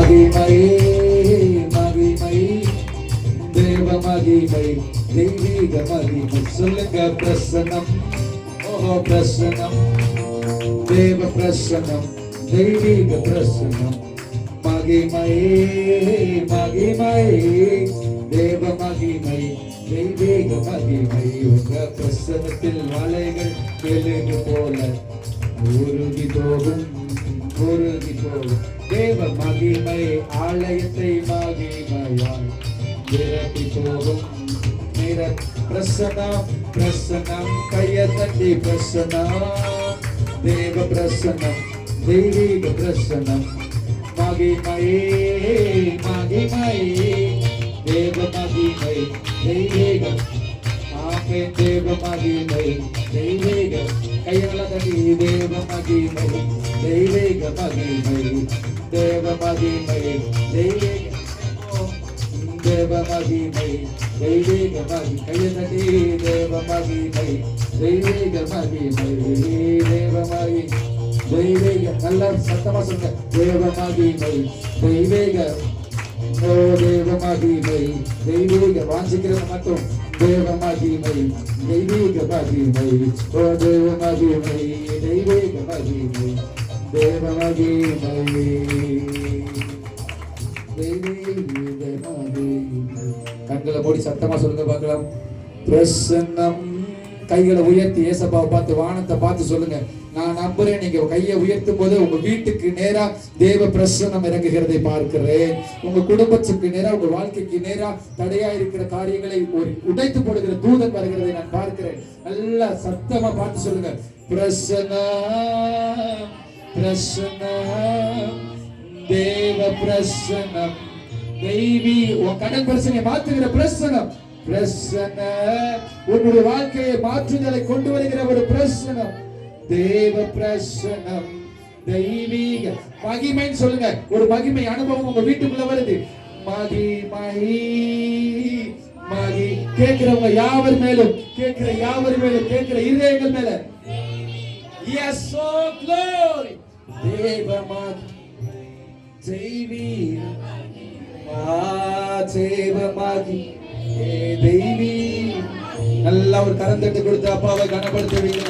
மகிமை மகிமை தேவ மகிமை தெய்வீக மகிமை. சொல்லுங்க பிரசனம், ஓஹோ பிரசனம், தேவ பிரசனம், தெய்வீக பிரசனம். மகிமை மகிமை தேவ மகிமை தெய்வீக மகிமை. உங்க பிரசனத்தில் மலைகள் எழுது போல உருகி போகும் உருகி போகும். தேவ மகிமை ஆலயத்தை மகிமையாய் நிரப்பி போகும். பிரசனம் பிரசனம் கையை தட்டி பிரசனம், தேவ பிரசனம், தெய்வீக பிரசனம். மகிமை மகிமை தேவ மகிமை தெய்வீக. ஆமே தேவ மகிமை தெய்வீக. கையால தட்டி தேவ மகிமை தெய்வீக மகிமை. தேவ மகிமை தெய்வீக, தேவ மகிமை தெய்வீக மகிமை. கையை தட்டி தேவ மகிமை தெய்வீக மகிமை. தேவ மகிமை தெய்வீக. நல்ல சத்தமா சொல்லுங்க. தேவ மகிமை தெய்வீக. ஓ தேவ மகிமை தெய்வீக. வாஞ்சிக்கிறவங்க மட்டும் தேவ மகிமை தெய்வீக மகிமை. ஓ தேவ மகிமை தெய்வீக மகிமை. தேவ மகிமை தெய்வீக மகிமை. கண்களை மூடி சத்தமா சொல்லுங்க பார்க்கலாம். பிரசன்னம். கைகளை உயர்த்தி ஏசப்பாவை பார்த்து வானத்தை பார்த்து சொல்லுங்க. நான் நம்புறேன், நீங்க கையை உயர்த்தும் போது உங்க வீட்டுக்கு நேரா தேவ பிரசன்னம் இறங்குகிறதை பார்க்கிறேன். உங்க குடும்பத்துக்கு நேரா, உங்க வாழ்க்கைக்கு நேரா தடையா இருக்கிற காரியங்களை ஒரு உடைத்து போடுகிற தூதன் வருகிறதை நான் பார்க்கிறேன். நல்லா சத்தமா பார்த்து சொல்லுங்க. பிரசன்னம் பிரசன்னம் தேவ பிரசன்னம் தெய்வீ. உன் கடன் பிரச்சனையை மாற்றுகிற பிரசன்னம். பிரசன்னம் உன்னுடைய வாழ்க்கையை மாற்றுதலை கொண்டு வருகிற ஒரு பிரசன்னம். தேவ பிரசன்னம் தெய்வீக மகிமைன்னு சொல்லுங்க. ஒரு மகிமை அனுபவம் உங்க வீட்டுக்குள்ள வருது. மகிமை மகி கேட்கிறவங்க யாவர் மேலும், கேட்கிற யாவர் மேலும், கேட்கிற இதயங்கள் மேல. Yes, so glory. தேவ மகிமை தெய்வீக தேவ மகிமை தெய்வீக. நல்லா ஒரு கரம் தட்டி கொடுத்து அப்பாவை கனப்படுத்துவீங்க.